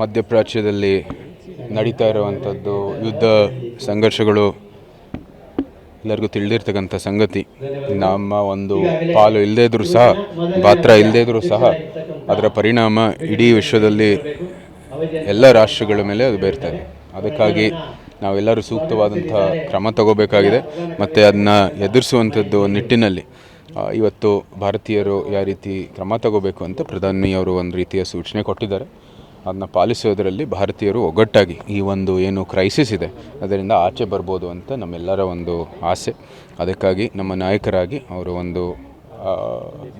ಮಧ್ಯಪ್ರಾಚ್ಯದಲ್ಲಿ ನಡೀತಾ ಇರುವಂಥದ್ದು ಯುದ್ಧ ಸಂಘರ್ಷಗಳು ಎಲ್ಲರಿಗೂ ತಿಳಿದಿರ್ತಕ್ಕಂಥ ಸಂಗತಿ. ನಮ್ಮ ಒಂದು ಪಾಲು ಇಲ್ಲದೇ ಇದ್ರೂ ಸಹ, ಪಾತ್ರ ಇಲ್ಲದೇ ಇದ್ರೂ ಸಹ ಅದರ ಪರಿಣಾಮ ಇಡೀ ವಿಶ್ವದಲ್ಲಿ ಎಲ್ಲ ರಾಷ್ಟ್ರಗಳ ಮೇಲೆ ಅದು ಬೀರ್ತದೆ. ಅದಕ್ಕಾಗಿ ನಾವೆಲ್ಲರೂ ಸೂಕ್ತವಾದಂಥ ಕ್ರಮ ತಗೋಬೇಕಾಗಿದೆ ಮತ್ತು ಅದನ್ನ ಎದುರಿಸುವಂಥದ್ದು ನಿಟ್ಟಿನಲ್ಲಿ ಇವತ್ತು ಭಾರತೀಯರು ಯಾವ ರೀತಿ ಕ್ರಮ ತಗೋಬೇಕು ಅಂತ ಪ್ರಧಾನಿಯವರು ಒಂದು ರೀತಿಯ ಸೂಚನೆ ಕೊಟ್ಟಿದ್ದಾರೆ. ಅದನ್ನ ಪಾಲಿಸೋದರಲ್ಲಿ ಭಾರತೀಯರು ಒಗ್ಗಟ್ಟಾಗಿ ಈ ಒಂದು ಏನು ಕ್ರೈಸಿಸ್ ಇದೆ ಅದರಿಂದ ಆಚೆ ಬರ್ಬೋದು ಅಂತ ನಮ್ಮೆಲ್ಲರ ಒಂದು ಆಸೆ. ಅದಕ್ಕಾಗಿ ನಮ್ಮ ನಾಯಕರಾಗಿ ಅವರು ಒಂದು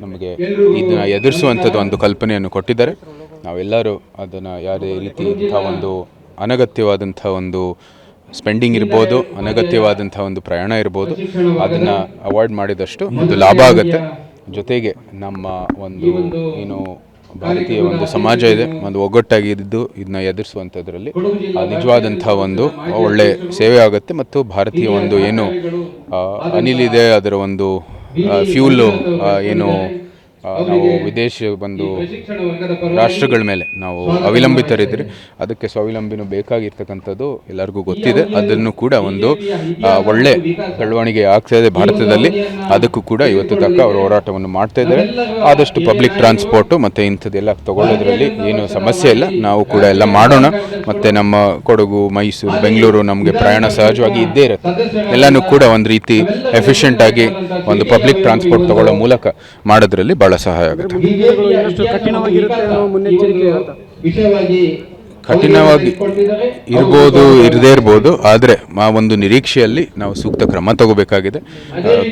ನಮಗೆ ಇದನ್ನು ಎದುರಿಸುವಂಥದ್ದು ಒಂದು ಕಲ್ಪನೆಯನ್ನು ಕೊಟ್ಟಿದ್ದಾರೆ. ನಾವೆಲ್ಲರೂ ಅದನ್ನು ಯಾವುದೇ ರೀತಿ ಇಂಥ ಒಂದು ಅನಗತ್ಯವಾದಂಥ ಒಂದು ಸ್ಪೆಂಡಿಂಗ್ ಇರ್ಬೋದು, ಅನಗತ್ಯವಾದಂಥ ಒಂದು ಪ್ರಯಾಣ ಇರ್ಬೋದು, ಅದನ್ನು ಅವಾಯ್ಡ್ ಮಾಡಿದಷ್ಟು ಒಂದು ಲಾಭ ಆಗುತ್ತೆ. ಜೊತೆಗೆ ನಮ್ಮ ಒಂದು ಏನು ಭಾರತೀಯ ಒಂದು ಸಮಾಜ ಇದೆ, ಒಂದು ಒಗ್ಗಟ್ಟಾಗಿ ಇದ್ದು ಇದನ್ನ ಎದುರಿಸುವಂಥದ್ರಲ್ಲಿ ನಿಜವಾದಂಥ ಒಂದು ಒಳ್ಳೆ ಸೇವೆ ಆಗುತ್ತೆ. ಮತ್ತು ಭಾರತೀಯ ಒಂದು ಏನು ಅನಿಲ್ ಇದೆ ಅದರ ಒಂದು ಫ್ಯೂಲು ಏನು ನಾವು ವಿದೇಶ ಒಂದು ರಾಷ್ಟ್ರಗಳ ಮೇಲೆ ನಾವು ಅವಲಂಬಿತರಿದ್ದರೆ ಅದಕ್ಕೆ ಸ್ವಾವಲಂಬಿನೂ ಬೇಕಾಗಿರ್ತಕ್ಕಂಥದ್ದು ಎಲ್ಲರಿಗೂ ಗೊತ್ತಿದೆ. ಅದನ್ನು ಕೂಡ ಒಂದು ಒಳ್ಳೆ ಬೆಳವಣಿಗೆ ಆಗ್ತಾಯಿದೆ ಭಾರತದಲ್ಲಿ. ಅದಕ್ಕೂ ಕೂಡ ಇವತ್ತು ತಕ್ಕ ಅವರು ಹೋರಾಟವನ್ನು ಮಾಡ್ತಾ ಇದ್ದಾರೆ. ಆದಷ್ಟು ಪಬ್ಲಿಕ್ ಟ್ರಾನ್ಸ್ಪೋರ್ಟು ಮತ್ತು ಇಂಥದ್ದೆಲ್ಲ ತಗೊಳ್ಳೋದ್ರಲ್ಲಿ ಏನು ಸಮಸ್ಯೆ ಇಲ್ಲ, ನಾವು ಕೂಡ ಎಲ್ಲ ಮಾಡೋಣ. ಮತ್ತು ನಮ್ಮ ಕೊಡಗು, ಮೈಸೂರು, ಬೆಂಗಳೂರು ನಮಗೆ ಪ್ರಯಾಣ ಸಹಜವಾಗಿ ಇದ್ದೇ ಇರುತ್ತೆ. ಎಲ್ಲನೂ ಕೂಡ ಒಂದು ರೀತಿ ಎಫಿಷಿಯೆಂಟಾಗಿ ಒಂದು ಪಬ್ಲಿಕ್ ಟ್ರಾನ್ಸ್ಪೋರ್ಟ್ ತಗೊಳ್ಳೋ ಮೂಲಕ ಮಾಡೋದ್ರಲ್ಲಿ ಭಾಳ ಸಹಾಯ ಆಗುತ್ತೆ. ಕಠಿಣವಾಗಿ ಇರ್ಬೋದು, ಇರದೇ ಇರ್ಬೋದು, ಆದರೆ ಆ ಒಂದು ನಿರೀಕ್ಷೆಯಲ್ಲಿ ನಾವು ಸೂಕ್ತ ಕ್ರಮ ತಗೋಬೇಕಾಗಿದೆ.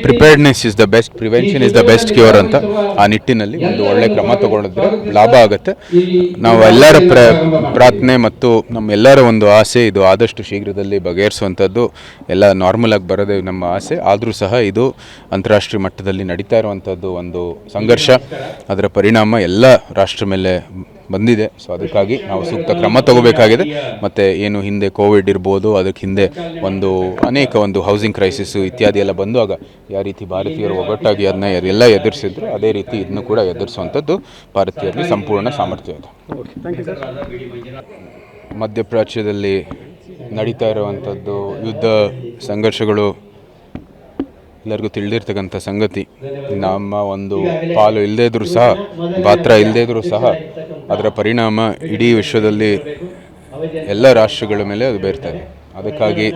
Preparedness is the best, prevention is the best cure ಅಂತ ಆ ನಿಟ್ಟಿನಲ್ಲಿ ಒಂದು ಒಳ್ಳೆ ಕ್ರಮ ತಗೊಂಡಿದ್ರೆ ಲಾಭ ಆಗುತ್ತೆ. ನಾವು ಎಲ್ಲರ ಪ್ರಾರ್ಥನೆ ಮತ್ತು ನಮ್ಮೆಲ್ಲರ ಒಂದು ಆಸೆ ಇದು ಆದಷ್ಟು ಶೀಘ್ರದಲ್ಲಿ ಬಗೆಹರಿಸುವಂಥದ್ದು, ಎಲ್ಲ ನಾರ್ಮಲ್ ಆಗಿ ಬರೋದೇ ನಮ್ಮ ಆಸೆ. ಆದರೂ ಸಹ ಇದು ಅಂತಾರಾಷ್ಟ್ರೀಯ ಮಟ್ಟದಲ್ಲಿ ನಡೀತಾ ಇರುವಂಥದ್ದು ಒಂದು ಸಂಘರ್ಷ, ಅದರ ಪರಿಣಾಮ ಎಲ್ಲ ರಾಷ್ಟ್ರ ಮೇಲೆ ಬಂದಿದೆ. ಸೊ ಅದಕ್ಕಾಗಿ ನಾವು ಸೂಕ್ತ ಕ್ರಮ ತಗೋಬೇಕಾಗಿದೆ. ಮತ್ತು ಏನು ಹಿಂದೆ ಕೋವಿಡ್ ಇರ್ಬೋದು, ಅದಕ್ಕೆ ಹಿಂದೆ ಒಂದು ಅನೇಕ ಒಂದು ಹೌಸಿಂಗ್ ಕ್ರೈಸಿಸ್ಸು ಇತ್ಯಾದಿ ಎಲ್ಲ ಬಂದಾಗ ಯಾವ ರೀತಿ ಭಾರತೀಯರು ಒಗ್ಗಟ್ಟಾಗಿ ಅದನ್ನ ಎಲ್ಲ ಎದುರಿಸಿದ್ರು, ಅದೇ ರೀತಿ ಇದನ್ನು ಕೂಡ ಎದುರಿಸುವಂಥದ್ದು ಭಾರತೀಯರಲ್ಲಿ ಸಂಪೂರ್ಣ ಸಾಮರ್ಥ್ಯ ಇದೆ. ಮಧ್ಯಪ್ರಾಚ್ಯದಲ್ಲಿ ನಡೀತಾ ಇರುವಂಥದ್ದು ಯುದ್ಧ ಸಂಘರ್ಷಗಳು ಎಲ್ಲರಿಗೂ ತಿಳಿದಿರ್ತಕ್ಕಂಥ ಸಂಗತಿ. ನಮ್ಮ ಒಂದು ಪಾಲು ಇಲ್ಲದೇ ಇದ್ರೂ ಸಹ, ಪಾತ್ರ ಇಲ್ಲದೇ ಇದ್ರೂ ಸಹ ಅದರ ಪರಿಣಾಮ ಇಡೀ ವಿಶ್ವದಲ್ಲಿ ಎಲ್ಲ ರಾಷ್ಟ್ರಗಳ ಮೇಲೆ ಅದು ಬೀರ್ತದೆ. ಅದಕ್ಕಾಗಿ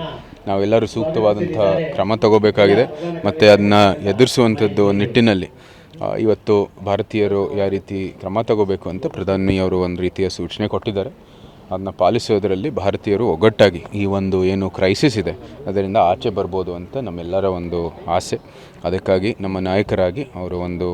ನಾವೆಲ್ಲರೂ ಸೂಕ್ತವಾದಂಥ ಕ್ರಮ ತಗೋಬೇಕಾಗಿದೆ ಮತ್ತು ಅದನ್ನ ಎದುರಿಸುವಂಥದ್ದು ನಿಟ್ಟಿನಲ್ಲಿ ಇವತ್ತು ಭಾರತೀಯರು ಯಾವ ರೀತಿ ಕ್ರಮ ತಗೋಬೇಕು ಅಂತ ಪ್ರಧಾನಿಯವರು ಒಂದು ರೀತಿಯ ಸೂಚನೆ ಕೊಟ್ಟಿದ್ದಾರೆ. ಅದನ್ನ ಪಾಲಿಸೋದರಲ್ಲಿ ಭಾರತೀಯರು ಒಗ್ಗಟ್ಟಾಗಿ ಈ ಒಂದು ಏನು ಕ್ರೈಸಿಸ್ ಇದೆ ಅದರಿಂದ ಆಚೆ ಬರ್ಬೋದು ಅಂತ ನಮ್ಮೆಲ್ಲರ ಒಂದು ಆಸೆ. ಅದಕ್ಕಾಗಿ ನಮ್ಮ ನಾಯಕರಾಗಿ ಅವರು ಒಂದು